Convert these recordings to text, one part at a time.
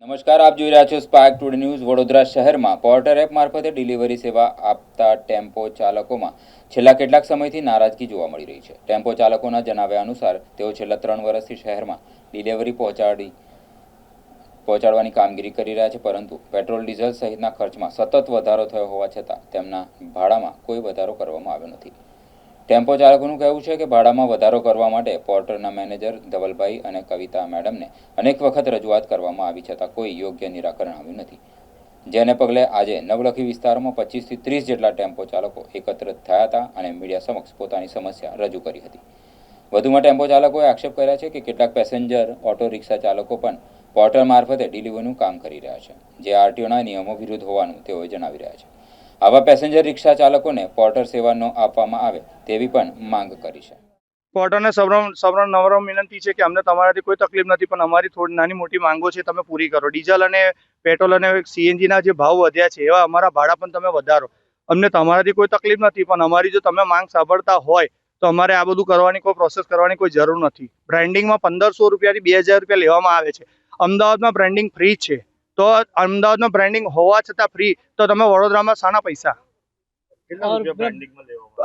નમસ્કાર, આપ જોઈ રહ્યા છો સ્પાર્ક ટુડે ન્યૂઝ. વડોદરા શહેરમાં પોર્ટર એપ મારફતે ડિલિવરી સેવા આપતા ટેમ્પો ચાલકોમાં છેલ્લા કેટલાક સમયથી નારાજગી જોવા મળી રહી છે. ટેમ્પો ચાલકોના જણાવ્યા અનુસાર તેઓ છેલ્લા 3 વર્ષથી શહેરમાં ડિલિવરી પહોંચાડવાની કામગીરી કરી રહ્યા છે, પરંતુ પેટ્રોલ ડીઝલ સહિતના ખર્ચમાં સતત વધારો થયો હોવા છતાં તેમના ભાડામાં કોઈ વધારો કરવામાં આવ્યો નથી. ટેમ્પો ચાલકોનું કહેવું છે કે ભાડામાં વધારો કરવા માટે પોર્ટરના મેનેજર ધવલભાઈ અને કવિતા મેડમને અનેક વખત રજૂઆત કરવામાં આવી છતાં કોઈ યોગ્ય નિરાકરણ આવ્યું નથી, જેને પગલે આજે નવલખી વિસ્તારમાં 25 થી 30 જેટલા ટેમ્પો ચાલકો એકત્રિત થયા હતા અને મીડિયા સમક્ષ પોતાની સમસ્યા રજૂ કરી હતી. વધુમાં ટેમ્પો ચાલકોએ આક્ષેપ કર્યા છે કે કેટલાક પેસેન્જર ઓટો રિક્ષા ચાલકો પણ પોર્ટર મારફતે ડિલિવરીનું કામ કરી રહ્યા છે, જે આરટીઓના નિયમો વિરુદ્ધ હોવાનું તેઓ જણાવી રહ્યા છે. આવા પેસેન્જર રિક્ષા ચાલકોને પોર્ટર સેવા ન આપવામાં આવે તેવી પણ માંગ કરી છે. પોર્ટરને નમ્ર વિનંતી છે કે અમને તમારાથી કોઈ તકલીફ નથી, પણ અમારી થોડી નાની મોટી માંગો છે, તમે પૂરી કરો. ડીઝલ અને પેટ્રોલ અને સીએનજીના જે ભાવ વધ્યા છે એવા અમારા ભાડા પણ તમે વધારો. અમને તમારાથી કોઈ તકલીફ નથી, પણ અમારી જો તમે માંગ સાંભળતા હોય તો અમારે આ બધું કરવાની કોઈ પ્રોસેસ કરવાની કોઈ જરૂર નથી. બ્રાન્ડિંગમાં 1500 રૂપિયાથી 2000 રૂપિયા લેવામાં આવે છે. અમદાવાદમાં બ્રાન્ડિંગ ફ્રી છે, તો અમદાવાદમાં બ્રાન્ડિંગ હોવા છતાં ફ્રી, તો તમે વડોદરામાં શાના પૈસા?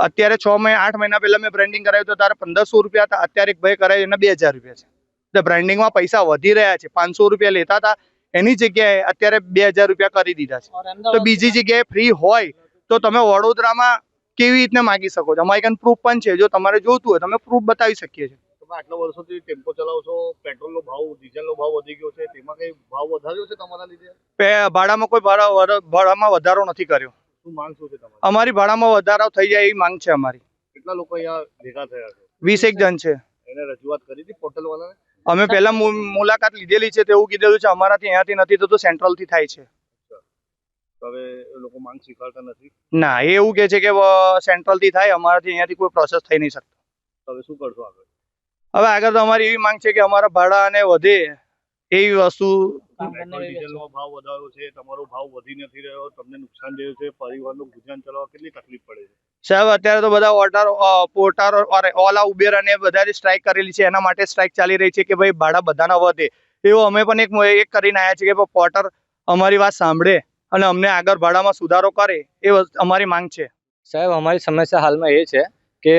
અત્યારે 8 મહિના પહેલા મેં બ્રાન્ડિંગ કરાવ્યું તો તારે 1500 રૂપિયા હતા, અત્યારે એક ભાઈ કરાવ્યું એના 2000 રૂપિયા છે. તો બ્રાન્ડિંગમાં પૈસા વધી રહ્યા છે. 500 રૂપિયા લેતા હતા એની જગ્યાએ અત્યારે 2000 રૂપિયા કરી દીધા છે. તો બીજી જગ્યાએ ફ્રી હોય તો તમે વડોદરામાં કેવી રીતના માગી શકો છો? અમારી કાન પ્રૂફ પણ છે, જો તમારે જોતું હોય તમે પ્રૂફ બતાવી શકીએ છીએ. આટલા વર્ષોથી ટેમ્પો ચલાવો છો, પેટ્રોલનો ભાવ ડીઝલનો ભાવ વધી ગયો છે, તેમાં કઈ ભાવ વધાર્યો છે તમારા લીધે? ભાડામાં કોઈ ભાડામાં વધારો નથી કર્યો. શું માંગ શું છે તમારી? અમારી ભાડામાં વધારો થઈ જાય એવી માંગ છે અમારી. કેટલા લોકો અહીંયા ભેગા થયા છે? 20 જણ છે. એને રજૂઆત કરી હતી પોર્ટલ વાળાને? અમે પહેલા મુલાકાત લીધેલી છે, તેવું કીધેલું છે અમારાથી અહીંયાથી નથી થતું, સેન્ટ્રલથી થાય છે. હવે એ લોકો માંગ સ્વીકારતા નથી? ના, એ એવું કહે છે કે સેન્ટ્રલથી થાય, અમારાથી અહીંયાથી કોઈ પ્રોસેસ થઈ નહીં શકતો. હવે શું કરશો આગળ? હવે આગળ તો અમારી એવી માંગ છે કે અમારા ભાડાને વધે એવી વસ્તુ. ડીઝલનો ભાવ વધારો છે, તમારો ભાવ વધી નથી રહ્યો, તમને નુકસાન થયું છે, પરિવારનું ગુજરાન ચલાવવા કેટલી તકલીફ પડે છે? સાહેબ, અત્યારે તો બધા પોર્ટર ઓલા ઉબેર અને બધા સ્ટ્રાઇક કરેલી છે, એના માટે સ્ટ્રાઇક ચાલી રહી છે કે ભાઈ ભાડા બધાના વધે. એવું અમે પણ એક કરીને આવ્યા છે કે પોર્ટર અમારી વાત સાંભળે અને અમને આગળ ભાડામાં સુધારો કરે, એ અમારી માંગ છે. સાહેબ, અમારી સમસ્યા હાલમાં એ છે કે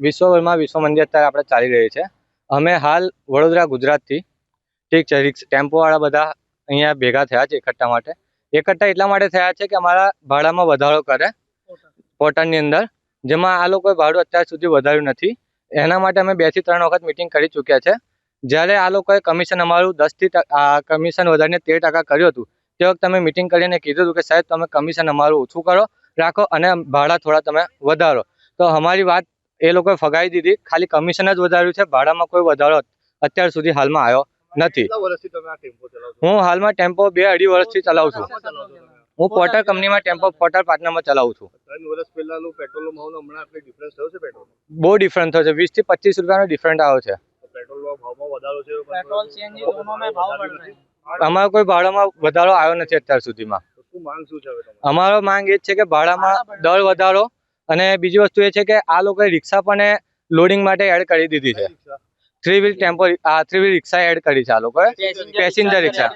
વિશ્વભરમાં વિશ્વ મંદિર અત્યારે આપણે ચાલી રહી છે. અમે હાલ વડોદરા ગુજરાતથી ઠીક છે, ટેમ્પોવાળા બધા અહીંયા ભેગા થયા છે એકઠા એટલા માટે થયા છે કે અમારા ભાડામાં વધારો કરે પોર્ટરની અંદર, જેમાં આ લોકોએ ભાડું અત્યાર સુધી વધાર્યું નથી. એના માટે અમે 2 થી 3 વખત મિટિંગ કરી ચૂક્યા છે. જ્યારે આ લોકોએ કમિશન અમારું 10% કમિશન વધારીને 13% કર્યું હતું, તે વખતે અમે મિટિંગ કરીને કીધું હતું કે સાહેબ તમે કમિશન અમારું ઓછું કરો રાખો અને ભાડા થોડા તમે વધારો. તો અમારી વાત એ લોકોએ ફગાવી દીધી, ખાલી કમિશન જ વધાર્યું છે, ભાડામાં કોઈ વધારો અત્યાર સુધી હાલમાં આવ્યો નથી. હું હાલમાં ટેમ્પો 2-2.5 વર્ષથી ચલાવું છું. હું પોર્ટર કંપનીમાં ટેમ્પો પોર્ટર પાર્ટનરમાં ચલાવું છું. 3 વર્ષ પહેલાનું પેટ્રોલનો ભાવનો હમણાં આટલો ડિફરન્સ થયો છે? પેટ્રોલ બહુ ડિફરન્સ થયો છે, 20 થી 25 રૂપિયાનો ડિફરન્ટ આવ્યો છે. પેટ્રોલના ભાવમાં વધારો છે? पेट्रोल सीएनजी दोनों में भाव बढ़ रहे हैं। અમારો કોઈ ભાડામાં વધારો આવ્યો નથી અત્યાર સુધીમાં. શું માંગ શું છે હવે તમારી? અમારો માંગ એ જ છે કે ભાડામાં દર વધારો, અને બીજી વસ્તુ એ છે કે આ લોકોએ રિક્ષા પણ લોડિંગ માટે એડ કરી દીધી છે. 3 વ્હીલ ટેમ્પો 3 વ્હીલ રિક્ષા એડ કરી છે આ લોકોએ, પેસેન્જર રિક્ષા,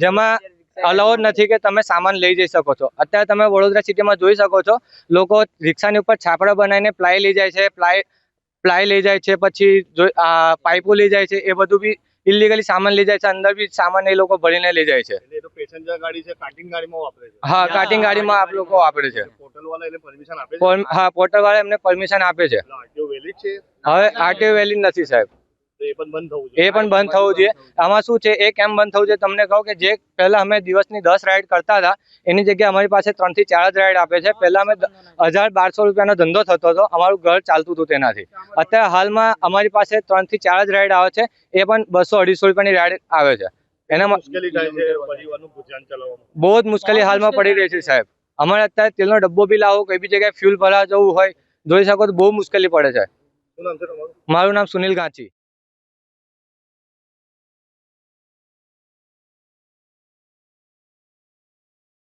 જેમાં અલાઉ જ નથી કે તમે સામાન લઈ જઈ શકો છો. અત્યારે તમે વડોદરા સિટીમાં જોઈ શકો છો, લોકો રિક્ષાની ઉપર છાપડા બનાવીને પ્લાય લઈ જાય છે, પ્લાય લઈ જાય છે, પછી પાઇપો લઈ જાય છે, એ બધું બી ઇલીગલી સામાન લઈ જાય છે. અંદર બી સામાન એ લોકો ભરીને લઈ જાય છે. એટલે એ તો પેસેન્જર ગાડી છે, કાર્ટિંગ ગાડીમાં વાપરે છે? હા, કાર્ટિંગ ગાડીમાં આપ લોકો વાપરે છે. પોર્ટલ વાળા એને પરમિશન આપે છે? હા, પોર્ટર વાળા એમને પરમિશન આપે છે. આરટીઓ વેલિડ છે? હવે આરટીઓ વેલિડ નથી સાહેબ, તો એ પણ બંધ થવું જોઈએ. એ પણ બંધ થવું જોઈએ. આમાં શું છે, એ કેમ બંધ થવું જોઈએ તમને કહું કે જે પહેલા અમે દિવસની 10 રાઇડ કરતા હતા એની જગ્યાએ અમારી પાસે 3 થી 4 જ રાઇડ આપે છે. પહેલા અમે 1000-1200 રૂપિયાનો ધંધો થતો હતો, અમારું ઘર ચાલતું હતું તેનાથી. અત્યારે હાલમાં અમારી પાસે 3 થી 4 જ રાઇડ આવે છે, એ પણ 200-250 રૂપિયાની રાઇડ આવે છે. એનામાં મુશ્કેલી થાય છે પરિવારનું ગુજરાન ચલાવવામાં? બહુ જ મુશ્કેલી હાલમાં પડી રહી છે સાહેબ. અમારે અત્યારે તેલનો ડબ્બો બી લાવો, કોઈ બી જગ્યાએ ફ્યુલ ભરાવા જવું હોય, જોઈ શકો તો બહુ મુશ્કેલી પડે છે. શું નામ છે તમારું? મારું નામ સુનિલ ગાંચી.